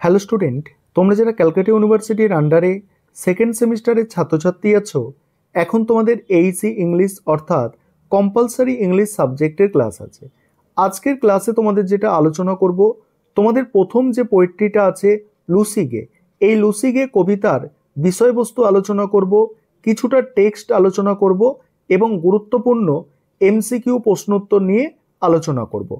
Hello student, তোমরা যারা ক্যালকাটা ইউনিভার্সিটির আন্ডারে সেকেন্ড সেমিস্টারের ছাত্রছাত্রী আছো, এখন তোমাদের এইচই ইংলিশ অর্থাৎ কম্পালসারি ইংলিশ সাবজেক্টের ক্লাস আছে। আজকের ক্লাসে তোমাদের যেটা আলোচনা করব, তোমাদের প্রথম যে পোয়েট্রিটা আছে লুসি গে, এই লুসি গে কবিতার বিষয়বস্তু আলোচনা করব, কিছুটা টেক্সট আলোচনা করব এবং গুরুত্বপূর্ণ এমসিকিউ প্রশ্নোত্তর নিয়ে আলোচনা করব।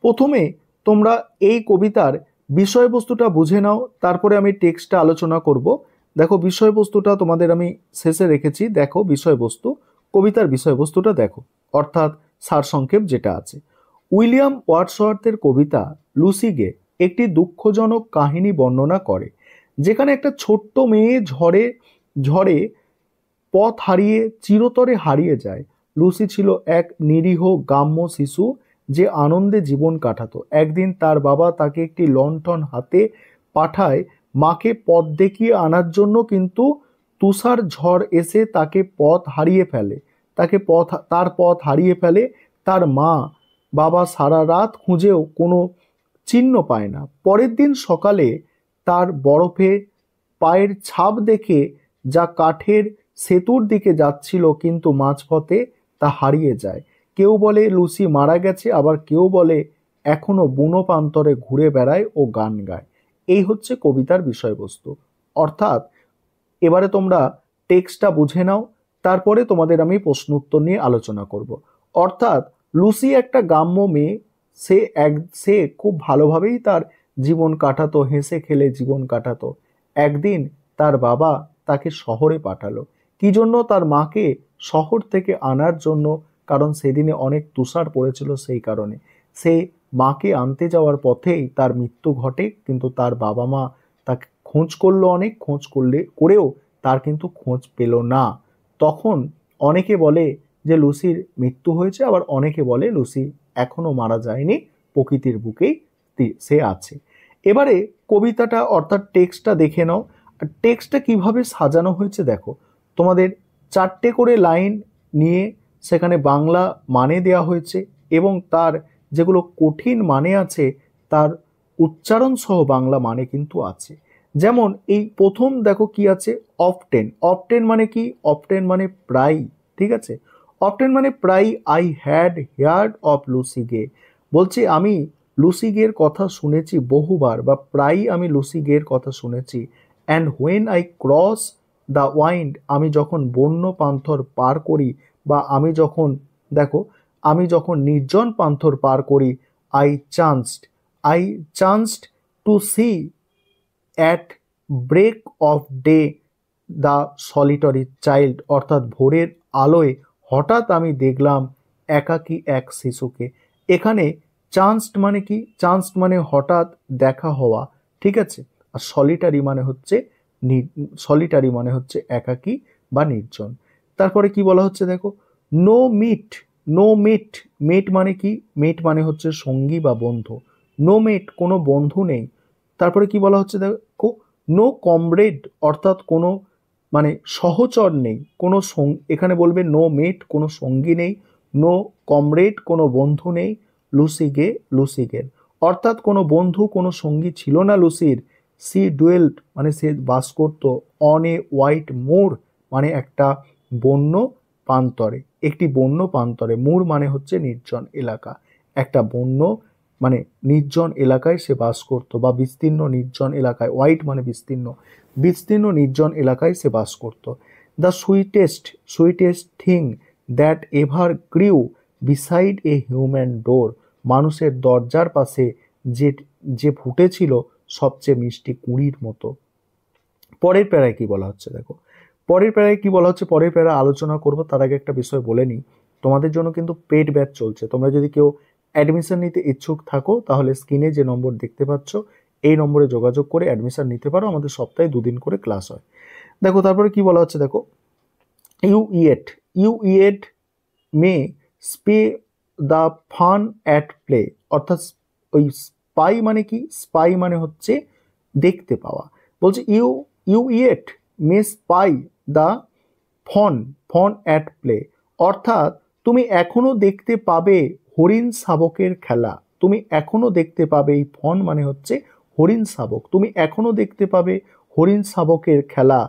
প্রথমে তোমরা এই কবিতার বিষয়বস্তুটা বুঝে নাও, তারপরে আমি টেক্সটটা আলোচনা করব। দেখো বিষয়বস্তুটা তোমাদের আমি শেষে রেখেছি, দেখো বিষয়বস্তু, কবিতার বিষয়বস্তুটা দেখো, অর্থাৎ সারসংক্ষেপ যেটা আছে। উইলিয়াম ওয়ার্ডসওয়ার্থের কবিতা লুসি গে একটি দুঃখজনক কাহিনী বর্ণনা করে, যেখানে একটা ছোট্ট মেয়ে ঝড়ে ঝড়ে পথ হারিয়ে চিরতরে হারিয়ে যায়। লুসি ছিল এক নিরীহ গ্রাম্য শিশু যে আনন্দে জীবন কাটাতো। একদিন তার বাবা তাকে একটি লণ্ঠন হাতে পাঠায় মাকে পথ দেখিয়ে আনার জন্য, কিন্তু তুষার ঝড় এসে তাকে পথ হারিয়ে ফেলে তার পথ হারিয়ে ফেলে। তার মা বাবা সারা রাত খুঁজেও কোনো চিহ্ন পায় না। পরের দিন সকালে তার বরফে পায়ের ছাপ দেখে যা কাঠের সেতুর দিকে যাচ্ছিল, কিন্তু মাঝপথে তা হারিয়ে যায়। কেউ বলে লুসি মারা গেছে, আবার কেউ বলে এখনো বুনো প্রান্তরে ঘুরে বেড়ায় ও গান গায়। এই হচ্ছে কবিতার বিষয়বস্তু। অর্থাৎ এবারে তোমরা টেক্সটটা বুঝে নাও, তারপরে তোমাদের আমি প্রশ্ন উত্তর নিয়ে আলোচনা করব। অর্থাৎ লুসি একটা গ্রাম্য মেয়ে, সে খুব ভালোভাবেই তার জীবন কাটাতো, হেসে খেলে জীবন কাটাতো। একদিন তার বাবা তাকে শহরে পাঠালো। কি জন্য? তার মাকে শহর থেকে আনার জন্য, কারণ সেদিনে অনেক তুষার পড়েছিল, সেই কারণে। সে মাকে আনতে যাওয়ার পথেই তার মৃত্যু ঘটে, কিন্তু তার বাবা মা তাকে খোঁজ করলো, অনেক খোঁজ করেও তার কিন্তু খোঁজ পেল না। তখন অনেকে বলে যে লুসির মৃত্যু হয়েছে, আবার অনেকে বলে লুসি এখনো মারা যায়নি, প্রকৃতির বুকেই সে আছে। এবারে কবিতাটা অর্থাৎ টেক্সটটা দেখে নাও। আর টেক্সটটা কিভাবে সাজানো হয়েছে দেখো, তোমাদের 4টে করে লাইন নিয়ে সেখানে বাংলা মানে দেয়া হয়েছে, এবং তার যেগুলো কঠিন মানে আছে তার উচ্চারণ সহ বাংলা মানে কিন্তু আছে। যেমন এই প্রথম দেখো কি আছে, অফটেন। অফটেন মানে কি? অফটেন মানে প্রায়, ঠিক আছে। অফটেন মানে প্রায়। I had heard of Lucy Gray, বলছি আমি লুসি গের কথা শুনেছি বহুবার, বা প্রায় আমি লুসি গের কথা শুনেছি। And when I cross the wind, আমি যখন বন্য পান্থর পার করি, বা আমি যখন নির্জন পান্থর পার করি, I chanced to see at break of day the solitary child, অর্থাৎ ভোরের আলোয় হঠাৎ আমি দেখলাম একাকী এক শিশুকে। এখানে চান্সড মানে কি? চান্সড মানে হঠাৎ দেখা হওয়া, ঠিক আছে। আর সলিটারি মানে হচ্ছে একাকী বা নির্জন। তারপরে কি বলা হচ্ছে দেখো, নো মিট। মেট মানে কি? মেট মানে হচ্ছে সঙ্গী বা বন্ধু। নো মেট, কোনো বন্ধু নেই। তারপরে কি বলা হচ্ছে দেখো, নো কমরেড, অর্থাৎ কোনো মানে সহচর নেই, এখানে বলবে নো মেট, কোনো সঙ্গী নেই। নো কমরেড, কোনো বন্ধু নেই। লুসি গের, অর্থাৎ কোনো বন্ধু কোনো সঙ্গী ছিল না লুসির। সি ডুয়েল্ট মানে সে বাস করত, অন এ হোয়াইট মোর মানে একটা বন্য প্রান্তরে। মোর মানে হচ্ছে নির্জন এলাকা, একটা বন্য মানে নির্জন এলাকায় সে বাস করত, বা বিস্তীর্ণ নির্জন এলাকায়। হোয়াইট মানে বিস্তীর্ণ নির্জন এলাকায় সে বাস করত। The sweetest thing that ever grew beside a human door, মানুষের দরজার পাশে যে ফুটেছিল সবচেয়ে মিষ্টি কুঁড়ির মতো। পরের প্যারায় কি বলা হচ্ছে দেখো, পরের প্যারা আলোচনা করব, তার আগে একটা বিষয় বলে নিই। তোমাদের জন্য কিন্তু পেড ব্যাচ চলছে। তোমরা যদি কেউ অ্যাডমিশন নিতে ইচ্ছুক থাকো, তাহলে স্ক্রিনে যে নম্বর দেখতে পাচ্ছ এই নম্বরে যোগাযোগ করে অ্যাডমিশন নিতে পারো। আমাদের সপ্তাহে 2 দিন করে ক্লাস হয়। দেখো তারপরে কি বলা হচ্ছে দেখো, you yet may spy the fawn at play, অর্থাৎ ওই স্পাই মানে কি? স্পাই মানে হচ্ছে দেখতে পাওয়া। বলছে you yet may spy the fawn at play, অর্থাৎ তুমি এখনো দেখতে পাবে হরিণ শাবকের খেলা। তুমি এখনো দেখতে পাবে, এই ফন মানে হচ্ছে হরিণ শাবক, তুমি এখনো দেখতে পাবে হরিণ শাবকের খেলা।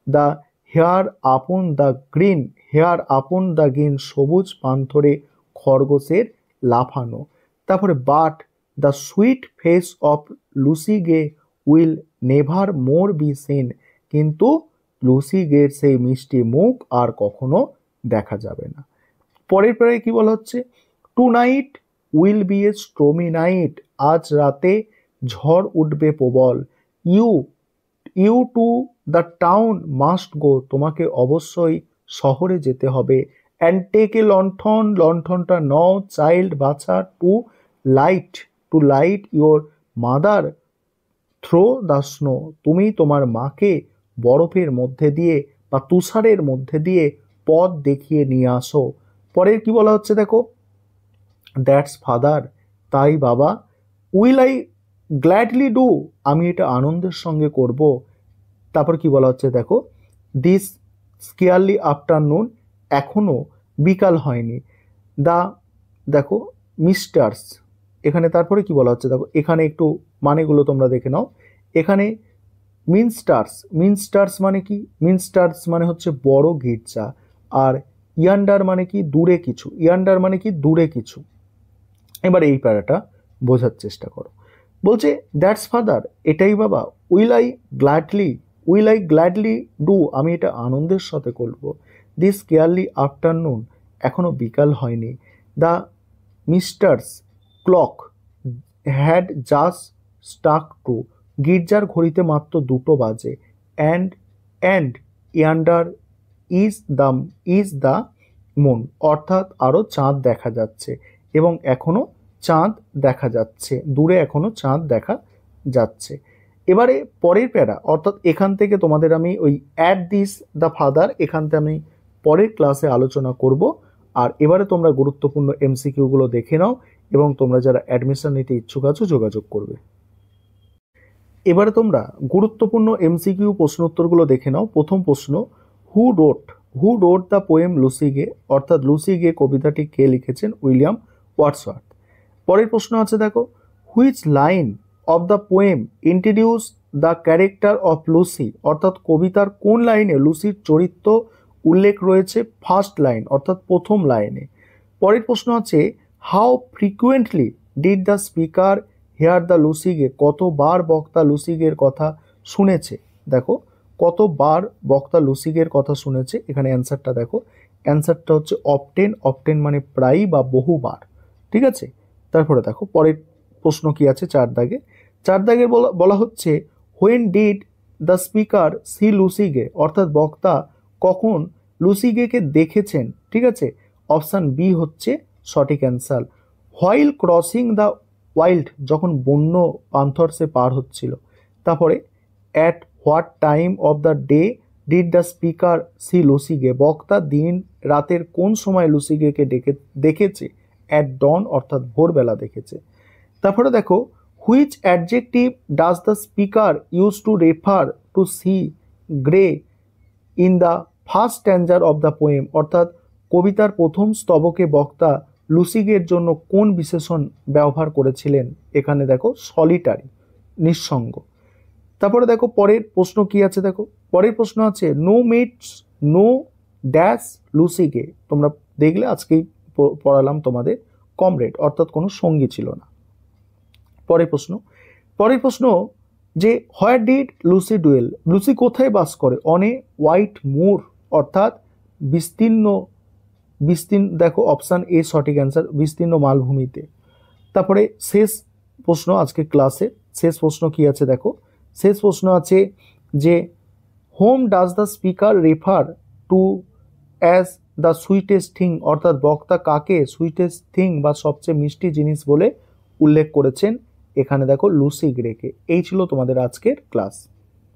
The hare upon the green, hare upon the green, সবুজ পান্থরে খরগোশের লাফানো। তারপরে but the sweet face of Lucy Gray will never more be seen, কিন্তু লুসি গের সেই মিষ্টি মুখ আর কখনো দেখা যাবে না। পরের পরে কি বলা হচ্ছে, tonight will be a stormy night, আজ রাতে ঝড় উঠবে প্রবল। You to the town must go, তোমাকে অবশ্যই শহরে যেতে হবে। অ্যান্ড টেক এ লণ্ঠন, লণ্ঠনটা নাও। চাইল্ড, বাচ্চা, to light your mother through the snow, তুমি তোমার মাকে বরফের মধ্যে দিয়ে বা তুষারের মধ্যে দিয়ে পথ দেখিয়ে নিয়ে আসো। পরের কি বলা হচ্ছে দেখো, দ্যাটস ফাদার, তাই বাবা। উইল আই গ্ল্যাডলি ডু, আমি এটা আনন্দের সঙ্গে করব। তারপর কি বলা হচ্ছে দেখো, দিস স্কেয়ারলি আফটারনুন, এখনো বিকাল হয়নি। দা দেখো মিস্টার্স, এখানে তারপরে কি বলা হচ্ছে দেখো, এখানে একটু মানেগুলো তোমরা দেখে নাও। এখানে মিনস্টার্স মানে কি, মিনস্টার্স মানে হচ্ছে বড় গির্জা, আর ইয়ান্ডার মানে কি দূরে কিছু, ইয়ান্ডার মানে কি দূরে কিছু। এবার এই প্যারাটা বোঝার চেষ্টা করো। বলছে দ্যাটস ফাদার, এটাই বাবা। উইল আই গ্ল্যাডলি ডু, আমি এটা আনন্দের সাথে করব। দিস কেয়ারলি আফটারনুন, এখনো বিকাল হয়নি। The misters clock had just stuck to, গির্জার ঘড়িতে মাত্র 2টো বাজে। অ্যান্ড ইয়ান্ডার ইজ দ্য মুন, অর্থাৎ আরও চাঁদ দেখা যাচ্ছে, এবং এখনো চাঁদ দেখা যাচ্ছে, দূরে এখনো চাঁদ দেখা যাচ্ছে। এবারে পরের প্যারা, অর্থাৎ এখান থেকে তোমাদের আমি ওই অ্যাট দিস দ্য ফাদার, এখান থেকে আমি পরের ক্লাসে আলোচনা করব। আর এবারে তোমরা গুরুত্বপূর্ণ এমসিকিউগুলো দেখে নাও, এবং তোমরা যারা অ্যাডমিশন নিতে ইচ্ছুক আছো যোগাযোগ করবে। এবারে তোমরা গুরুত্বপূর্ণ এমসিকিউ প্রশ্ন উত্তরগুলো দেখে নাও। প্রথম প্রশ্ন, হু wrote the poem Lucy Gray, অর্থাৎ লুসি গে কবিতাটি কে লিখেছেন? William Wordsworth. পরের প্রশ্ন আছে দেখো, which line of the poem introduce the character of Lucy, অর্থাৎ কবিতার কোন লাইনে লুসির চরিত্র উল্লেখ রয়েছে? ফার্স্ট লাইন, অর্থাৎ প্রথম লাইনে। পরের প্রশ্ন আছে, how frequently did the speaker hear the Lucy Gray, কতবার বক্তা লুসি গের কথা শুনেছে? দেখো কতবার বক্তা লুসি গের কথা শুনেছে, এখানে অ্যান্সারটা দেখো, অ্যান্সারটা হচ্ছে অপটেন মানে প্রায় বা বহুবার, ঠিক আছে। তারপরে দেখো পরের প্রশ্ন কি আছে 4 দাগে বলা হচ্ছে, when did the speaker see Lucy Gray, অর্থাৎ বক্তা কখন লুসি গেকে দেখেছেন, ঠিক আছে। অপশান বি হচ্ছে সঠিক answer. While crossing the wild, যখন বন্য পান্থরসে পার হচ্ছিল। তারপরে at what time of the day did the speaker see Lucy Gray, বক্তা দিন রাতের কোন সময় লুসি গেকে দেখেছে? অ্যাট ডন, অর্থাৎ ভোরবেলা দেখেছে। তারপরে দেখো, which adjective does the speaker use to refer to see Gray in the first stanza of the poem, অর্থাৎ কবিতার প্রথম স্তবকে বক্তা লুসিগের জন্য কোন বিশেষণ ব্যবহার করেছিলেন? এখানে দেখো সলিটারি, নিঃসঙ্গ। তারপরে দেখো পরের প্রশ্ন কি আছে, দেখো পরের প্রশ্ন আছে, নো ড্যাশ লুসিগে, তোমরা দেখলে আজকেই পড়ালাম তোমাদের, কমরেড, অর্থাৎ কোনো সঙ্গী ছিল না। পরের প্রশ্ন যে, where did Lucy dual, Lucy কোথায় বাস করে? অন এ হোয়াইট মুর, অর্থাৎ বিস্তীর্ণ, দেখো অপশান এ সঠিক অ্যান্সার, বিস্তীর্ণ মালভূমিতে। তারপরে শেষ প্রশ্ন আজকে ক্লাসে, শেষ প্রশ্ন কি আছে দেখো, শেষ প্রশ্ন আছে যে, home does the speaker refer to as the sweetest thing, অর্থাৎ বক্তা কাকে সুইটেস্ট থিং বা সবচেয়ে মিষ্টি জিনিস বলে উল্লেখ করেছেন? এখানে দেখো লুসি গ্রেকে। এই ছিল তোমাদের আজকের ক্লাস।